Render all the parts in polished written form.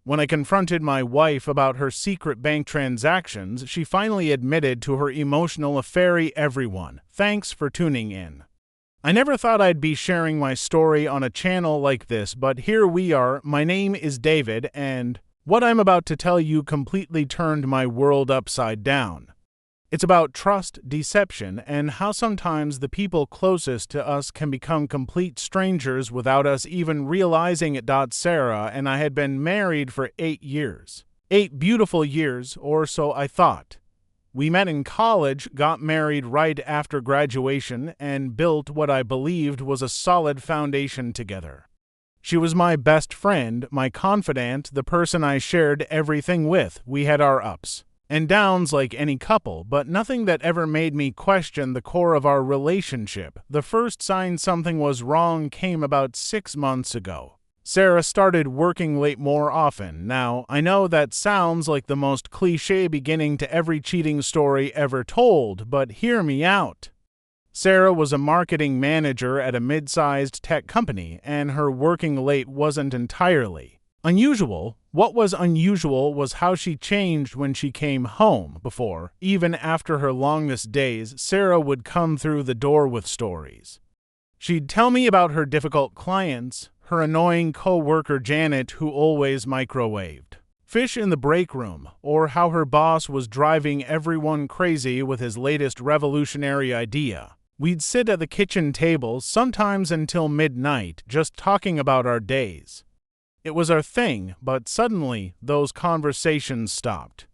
When I confronted my wife about her secret bank transactions, she finally admitted to her emotional affair. Everyone, thanks for tuning in. I never thought I'd be sharing my story on a channel like this, but here we are. My name is David, and what I'm about to tell you completely turned my world upside down. It's about trust, deception, and how sometimes the people closest to us can become complete strangers without us even realizing it. Sarah and I had been married for 8 years. 8 beautiful years, or so I thought. We met in college, got married right after graduation, and built what I believed was a solid foundation together. She was my best friend, my confidant, the person I shared everything with. We had our ups and downs like any couple, but nothing that ever made me question the core of our relationship. The first sign something was wrong came about 6 months ago. Sarah started working late more often. Now, I know that sounds like the most cliché beginning to every cheating story ever told, but hear me out. Sarah was a marketing manager at a mid-sized tech company, and her working late wasn't entirely unusual. What was unusual was how she changed when she came home. Before, even after her longest days, Sarah would come through the door with stories. She'd tell me about her difficult clients, her annoying co-worker Janet who always microwaved fish in the break room, or how her boss was driving everyone crazy with his latest revolutionary idea. We'd sit at the kitchen table, sometimes until midnight, just talking about our days. It was our thing, but suddenly those conversations stopped.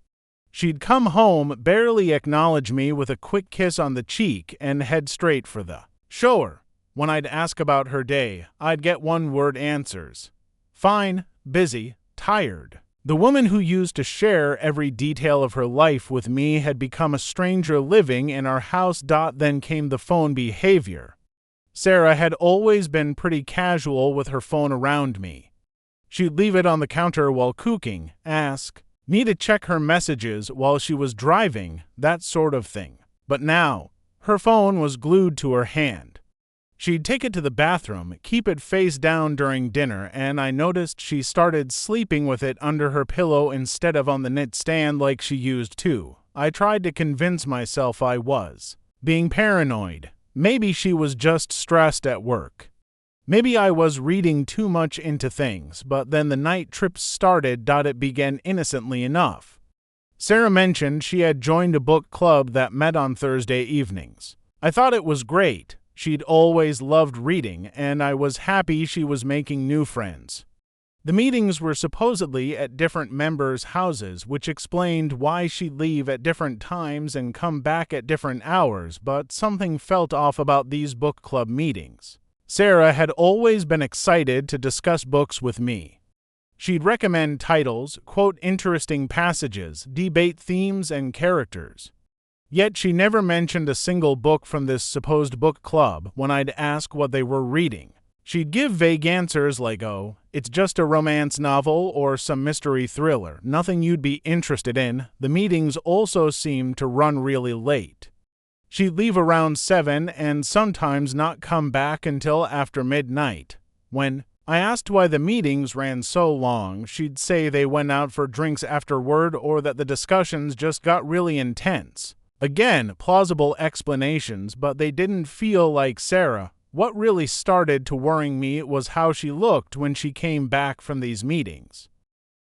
She'd come home, barely acknowledge me with a quick kiss on the cheek, and head straight for the shower. When I'd ask about her day, I'd get one-word answers. Fine, busy, tired. The woman who used to share every detail of her life with me had become a stranger living in our house. Then came the phone behavior. Sarah had always been pretty casual with her phone around me. She'd leave it on the counter while cooking, ask me to check her messages while she was driving, that sort of thing. But now, her phone was glued to her hand. She'd take it to the bathroom, keep it face down during dinner, and I noticed she started sleeping with it under her pillow instead of on the nightstand like she used to. I tried to convince myself I was being paranoid. Maybe she was just stressed at work. Maybe I was reading too much into things, but then the night trips started. It began innocently enough. Sarah mentioned she had joined a book club that met on Thursday evenings. I thought it was great. She'd always loved reading, and I was happy she was making new friends. The meetings were supposedly at different members' houses, which explained why she'd leave at different times and come back at different hours, but something felt off about these book club meetings. Sarah had always been excited to discuss books with me. She'd recommend titles, quote interesting passages, debate themes and characters. Yet she never mentioned a single book from this supposed book club when I'd ask what they were reading. She'd give vague answers like, oh, it's just a romance novel or some mystery thriller, nothing you'd be interested in. The meetings also seemed to run really late. She'd leave around 7 and sometimes not come back until after midnight. When I asked why the meetings ran so long, she'd say they went out for drinks afterward or that the discussions just got really intense. Again, plausible explanations, but they didn't feel like Sarah. What really started to worrying me was how she looked when she came back from these meetings.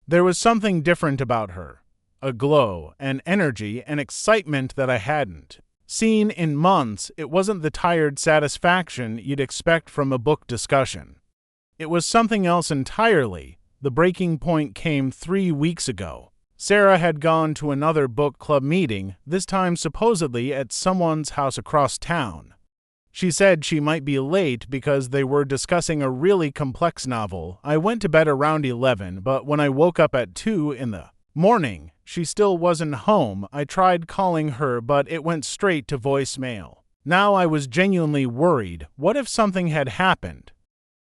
There was something different about her. A glow, an energy, an excitement that I hadn't seen in months. It wasn't the tired satisfaction you'd expect from a book discussion. It was something else entirely. The breaking point came 3 weeks ago. Sarah had gone to another book club meeting, this time supposedly at someone's house across town. She said she might be late because they were discussing a really complex novel. I went to bed around 11, but when I woke up at 2 in the morning, she still wasn't home. I tried calling her, but it went straight to voicemail. Now I was genuinely worried. What if something had happened?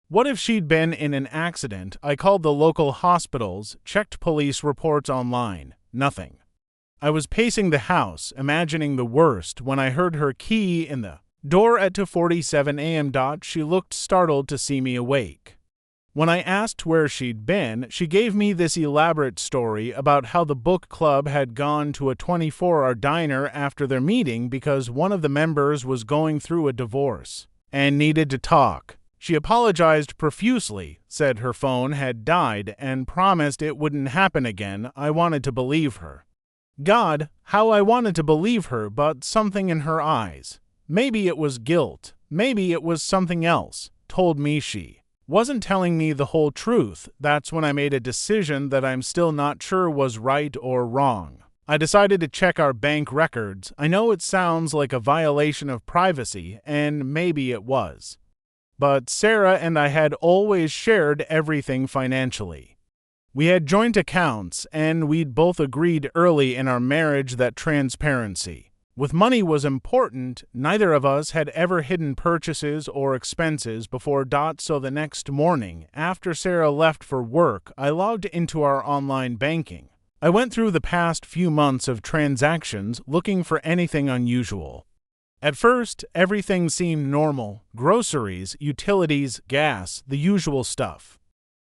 What if she'd been in an accident? I called the local hospitals, checked police reports online. Nothing. I was pacing the house, imagining the worst, when I heard her key in the door at 2:47 a.m. She looked startled to see me awake. When I asked where she'd been, she gave me this elaborate story about how the book club had gone to a 24-hour diner after their meeting because one of the members was going through a divorce and needed to talk. She apologized profusely, said her phone had died, and promised it wouldn't happen again. I wanted to believe her. God, how I wanted to believe her, but something in her eyes, maybe it was guilt, maybe it was something else, told me she wasn't telling me the whole truth. That's when I made a decision that I'm still not sure was right or wrong. I decided to check our bank records. I know it sounds like a violation of privacy, and maybe it was. But Sarah and I had always shared everything financially. We had joint accounts, and we'd both agreed early in our marriage that transparency with money was important. Neither of us had ever hidden purchases or expenses before. So the next morning, after Sarah left for work, I logged into our online banking. I went through the past few months of transactions looking for anything unusual. At first, everything seemed normal: groceries, utilities, gas, the usual stuff.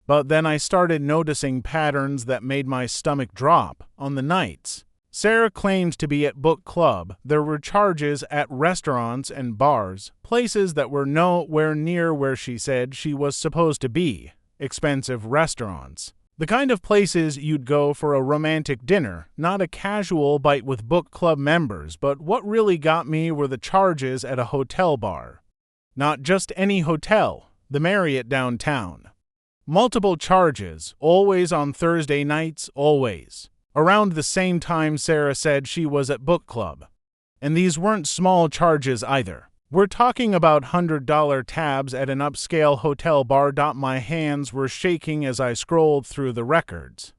But then I started noticing patterns that made my stomach drop. On the nights Sarah claimed to be at book club, there were charges at restaurants and bars, places that were nowhere near where she said she was supposed to be. Expensive restaurants. The kind of places you'd go for a romantic dinner, not a casual bite with book club members. But what really got me were the charges at a hotel bar. Not just any hotel, the Marriott downtown. Multiple charges, always on Thursday nights, always around the same time Sarah said she was at book club. And these weren't small charges either. We're talking about $100 tabs at an upscale hotel bar. My hands were shaking as I scrolled through the records.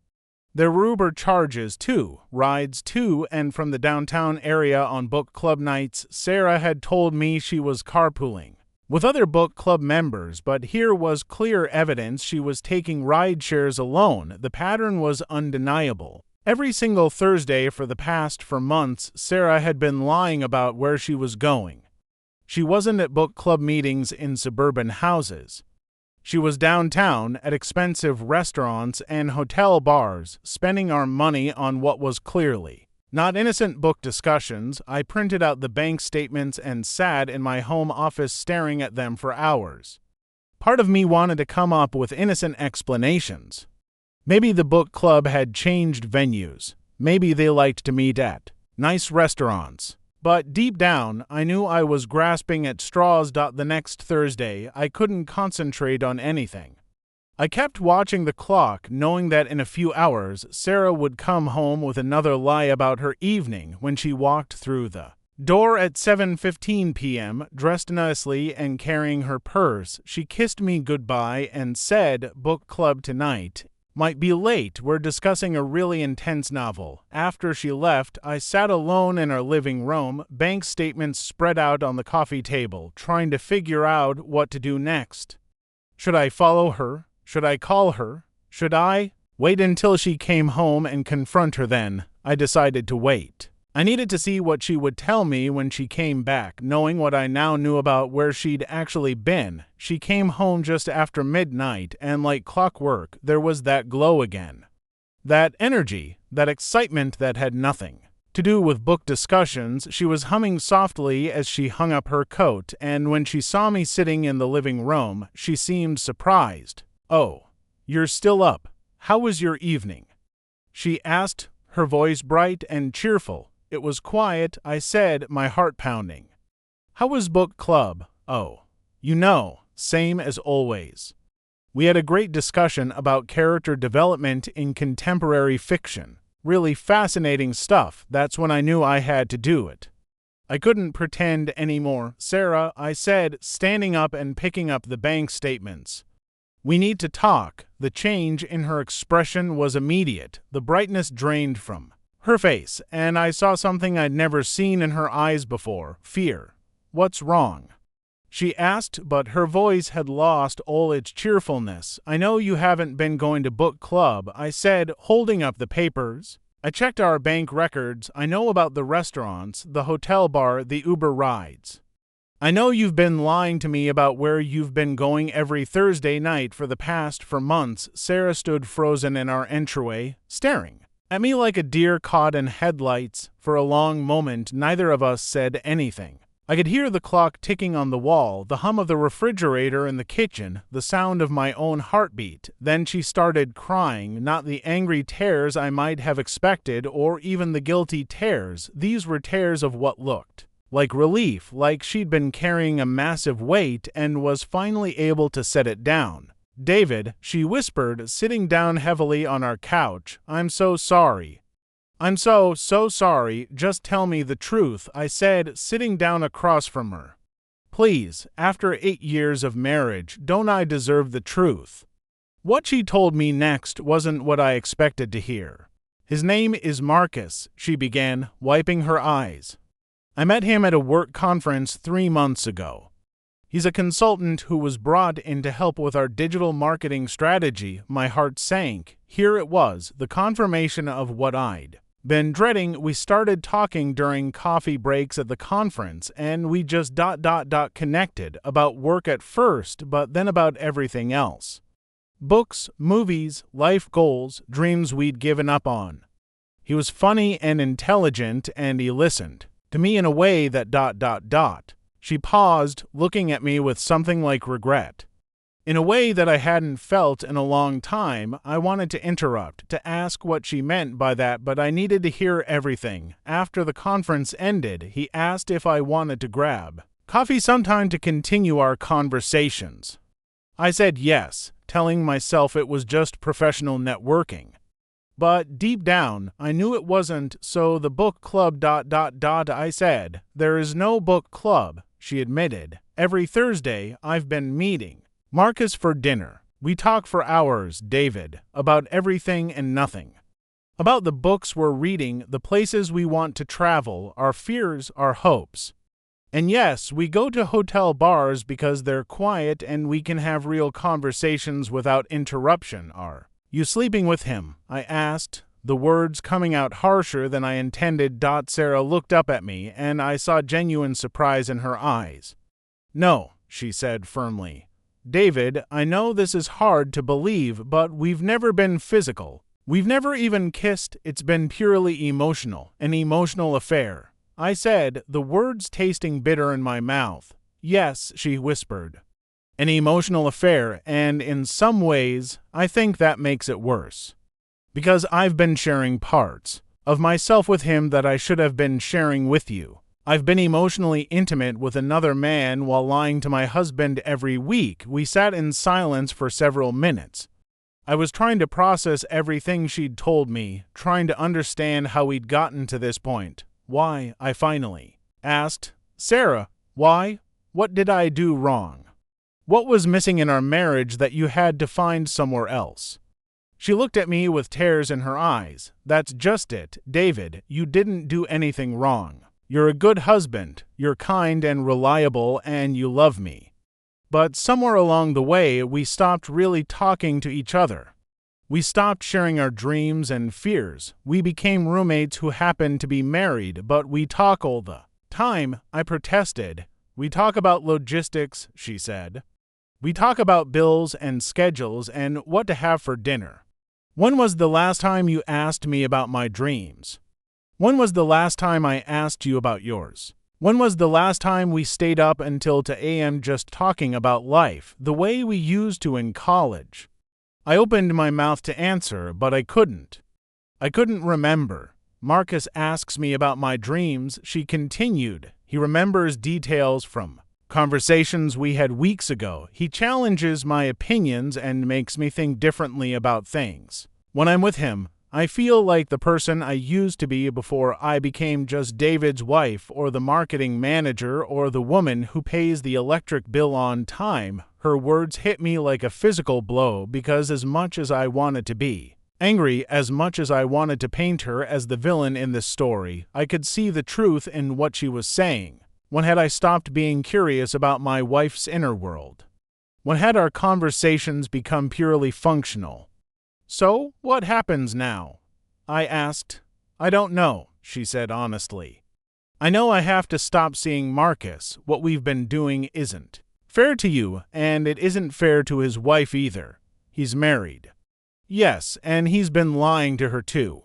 There were Uber charges too, rides to and from the downtown area on book club nights. Sarah had told me she was carpooling with other book club members, but here was clear evidence she was taking ride shares alone. The pattern was undeniable. Every single Thursday for the past 4 months, Sarah had been lying about where she was going. She wasn't at book club meetings in suburban houses. She was downtown at expensive restaurants and hotel bars, spending our money on what was clearly not innocent book discussions. I printed out the bank statements and sat in my home office staring at them for hours. Part of me wanted to come up with innocent explanations. Maybe the book club had changed venues. Maybe they liked to meet at nice restaurants. But deep down, I knew I was grasping at straws. The next Thursday, I couldn't concentrate on anything. I kept watching the clock, knowing that in a few hours, Sarah would come home with another lie about her evening. When she walked through the door at 7:15 p.m., dressed nicely and carrying her purse, she kissed me goodbye and said, "Book club tonight. Might be late, we're discussing a really intense novel." After she left, I sat alone in our living room, bank statements spread out on the coffee table, trying to figure out what to do next. Should I follow her? Should I call her? Should I wait until she came home and confront her? Then I decided to wait. I needed to see what she would tell me when she came back, knowing what I now knew about where she'd actually been. She came home just after midnight, and like clockwork, there was that glow again. That energy, that excitement that had nothing to do with book discussions. She was humming softly as she hung up her coat, and when she saw me sitting in the living room, she seemed surprised. "Oh, you're still up. How was your evening?" she asked, her voice bright and cheerful. It was quiet, I said, my heart pounding. "How was book club?" "Oh, same as always." We had a great discussion about character development in contemporary fiction. Really fascinating stuff. That's when I knew I had to do it. I couldn't pretend anymore. "Sarah," I said, standing up and picking up the bank statements. "We need to talk." The change in her expression was immediate. The brightness drained from her face, and I saw something I'd never seen in her eyes before: fear. "What's wrong?" she asked, but her voice had lost all its cheerfulness. "I know you haven't been going to book club," I said, holding up the papers. "I checked our bank records. I know about the restaurants, the hotel bar, the Uber rides." I know you've been lying to me about where you've been going every Thursday night for months. Sarah stood frozen in our entryway, staring at me like a deer caught in headlights. For a long moment, neither of us said anything. I could hear the clock ticking on the wall, the hum of the refrigerator in the kitchen, the sound of my own heartbeat. Then she started crying, not the angry tears I might have expected, or even the guilty tears. These were tears of what looked like relief, like she'd been carrying a massive weight and was finally able to set it down. "David," she whispered, sitting down heavily on our couch, "I'm so sorry. I'm so sorry. Just tell me the truth," I said, sitting down across from her. "Please, after 8 years of marriage, don't I deserve the truth?" What she told me next wasn't what I expected to hear. "His name is Marcus," she began, wiping her eyes. "I met him at a work conference 3 months ago. He's a consultant who was brought in to help with our digital marketing strategy." My heart sank. Here it was, the confirmation of what I'd been dreading. We started talking during coffee breaks at the conference, and we just connected about work at first, but then about everything else. Books, movies, life goals, dreams we'd given up on. He was funny and intelligent, and he listened to me in a way that She paused, looking at me with something like regret. In a way that I hadn't felt in a long time. I wanted to interrupt, to ask what she meant by that, but I needed to hear everything. After the conference ended, he asked if I wanted to grab coffee sometime to continue our conversations. I said yes, telling myself it was just professional networking. But deep down, I knew it wasn't. "So the book club I said. "There is no book club," she admitted. "Every Thursday I've been meeting Marcus for dinner. We talk for hours, David, about everything and nothing. About the books we're reading, the places we want to travel, our fears, our hopes. And yes, we go to hotel bars because they're quiet and we can have real conversations without interruption. Are you sleeping with him?" I asked, the words coming out harsher than I intended. Sarah looked up at me, and I saw genuine surprise in her eyes. "No," she said firmly. "David, I know this is hard to believe, but we've never been physical. We've never even kissed. It's been purely emotional, an emotional affair," I said, the words tasting bitter in my mouth. "Yes," she whispered. "An emotional affair, and in some ways, I think that makes it worse. Because I've been sharing parts of myself with him that I should have been sharing with you. I've been emotionally intimate with another man while lying to my husband every week." We sat in silence for several minutes. I was trying to process everything she'd told me, trying to understand how we'd gotten to this point. "Why?" I finally asked. "Sarah, why? What did I do wrong? What was missing in our marriage that you had to find somewhere else?" She looked at me with tears in her eyes. "That's just it, David. You didn't do anything wrong. You're a good husband, you're kind and reliable, and you love me. But somewhere along the way, we stopped really talking to each other. We stopped sharing our dreams and fears. We became roommates who happened to be married, but we talk all the time," I protested. "We talk about logistics," she said. "We talk about bills and schedules and what to have for dinner. When was the last time you asked me about my dreams? When was the last time I asked you about yours? When was the last time we stayed up until 2 a.m. just talking about life, the way we used to in college?" I opened my mouth to answer, but I couldn't. I couldn't remember. "Marcus asks me about my dreams," she continued. "He remembers details from conversations we had weeks ago. He challenges my opinions and makes me think differently about things. When I'm with him, I feel like the person I used to be before I became just David's wife or the marketing manager or the woman who pays the electric bill on time." Her words hit me like a physical blow because as much as I wanted to be angry, as much as I wanted to paint her as the villain in this story, I could see the truth in what she was saying. When had I stopped being curious about my wife's inner world? When had our conversations become purely functional? "So, what happens now?" I asked. "I don't know," she said honestly. I know I have to stop seeing Marcus. What we've been doing isn't fair to you, and it isn't fair to his wife either. He's married. Yes, and he's been lying to her too.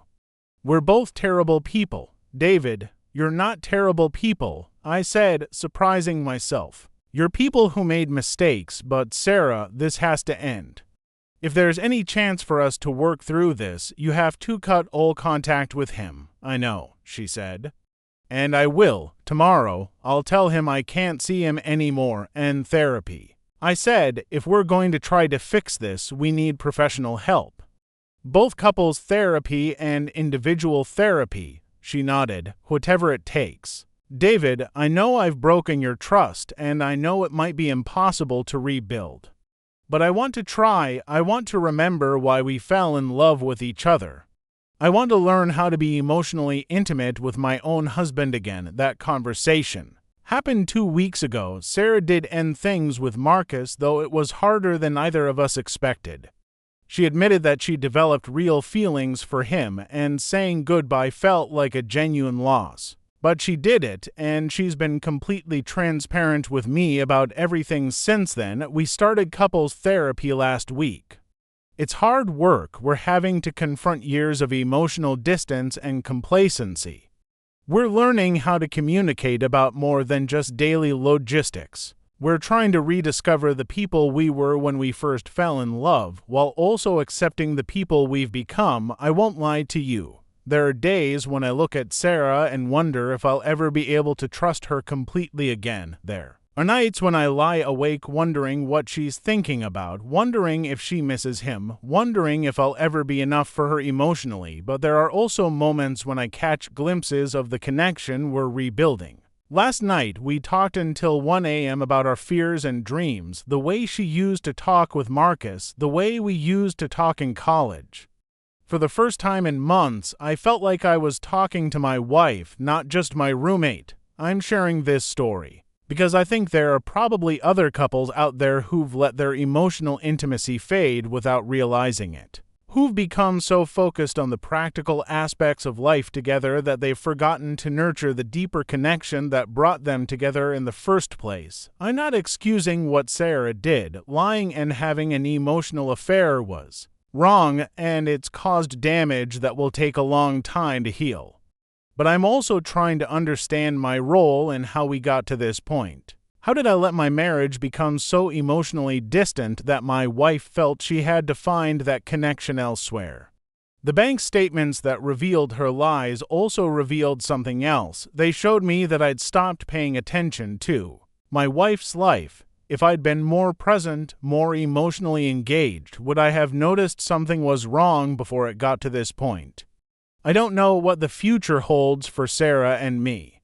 We're both terrible people. David, you're not terrible people, I said, surprising myself. You're people who made mistakes, but Sarah, this has to end. If there's any chance for us to work through this, you have to cut all contact with him. I know, she said. And I will. Tomorrow, I'll tell him I can't see him anymore and therapy. I said, if we're going to try to fix this, we need professional help. Both couples therapy and individual therapy, she nodded, whatever it takes. David, I know I've broken your trust, and I know it might be impossible to rebuild. But I want to try. I want to remember why we fell in love with each other. I want to learn how to be emotionally intimate with my own husband again. That conversation happened 2 weeks ago. Sarah did end things with Marcus, though it was harder than either of us expected. She admitted that she developed real feelings for him, and saying goodbye felt like a genuine loss. But she did it, and she's been completely transparent with me about everything since then. We started couples therapy last week. It's hard work. We're having to confront years of emotional distance and complacency. We're learning how to communicate about more than just daily logistics. We're trying to rediscover the people we were when we first fell in love, while also accepting the people we've become. I won't lie to you. There are days when I look at Sarah and wonder if I'll ever be able to trust her completely again. There are nights when I lie awake wondering what she's thinking about, wondering if she misses him, wondering if I'll ever be enough for her emotionally, but there are also moments when I catch glimpses of the connection we're rebuilding. Last night, we talked until 1 a.m. about our fears and dreams, the way she used to talk with Marcus, the way we used to talk in college. For the first time in months, I felt like I was talking to my wife, not just my roommate. I'm sharing this story because I think there are probably other couples out there who've let their emotional intimacy fade without realizing it, who've become so focused on the practical aspects of life together that they've forgotten to nurture the deeper connection that brought them together in the first place. I'm not excusing what Sarah did. Lying and having an emotional affair was wrong, and it's caused damage that will take a long time to heal. But I'm also trying to understand my role and how we got to this point. How did I let my marriage become so emotionally distant that my wife felt she had to find that connection elsewhere? The bank statements that revealed her lies also revealed something else. They showed me that I'd stopped paying attention to my wife's life. If I'd been more present, more emotionally engaged, would I have noticed something was wrong before it got to this point? I don't know what the future holds for Sarah and me.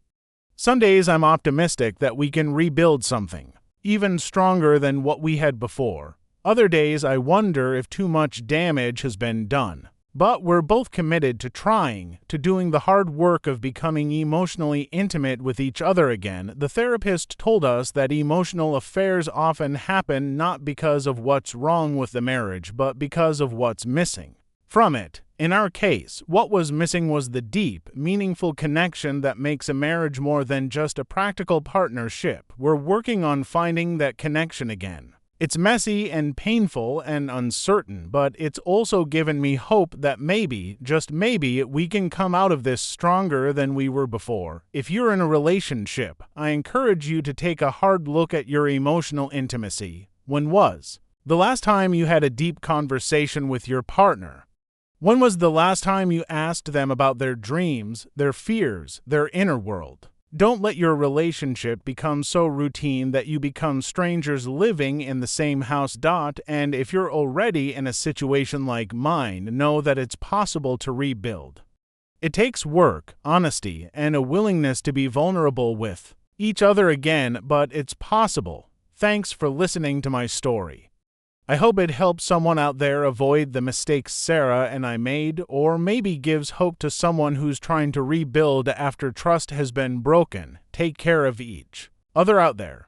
Some days I'm optimistic that we can rebuild something, even stronger than what we had before. Other days I wonder if too much damage has been done. But we're both committed to trying, to doing the hard work of becoming emotionally intimate with each other again. The therapist told us that emotional affairs often happen not because of what's wrong with the marriage, but because of what's missing from it. In our case, what was missing was the deep, meaningful connection that makes a marriage more than just a practical partnership. We're working on finding that connection again. It's messy and painful and uncertain, but it's also given me hope that maybe, just maybe, we can come out of this stronger than we were before. If you're in a relationship, I encourage you to take a hard look at your emotional intimacy. When was the last time you had a deep conversation with your partner? When was the last time you asked them about their dreams, their fears, their inner world? Don't let your relationship become so routine that you become strangers living in the same house. And if you're already in a situation like mine, know that it's possible to rebuild. It takes work, honesty, and a willingness to be vulnerable with each other again, but it's possible. Thanks for listening to my story. I hope it helps someone out there avoid the mistakes Sarah and I made, or maybe gives hope to someone who's trying to rebuild after trust has been broken. Take care of each other out there.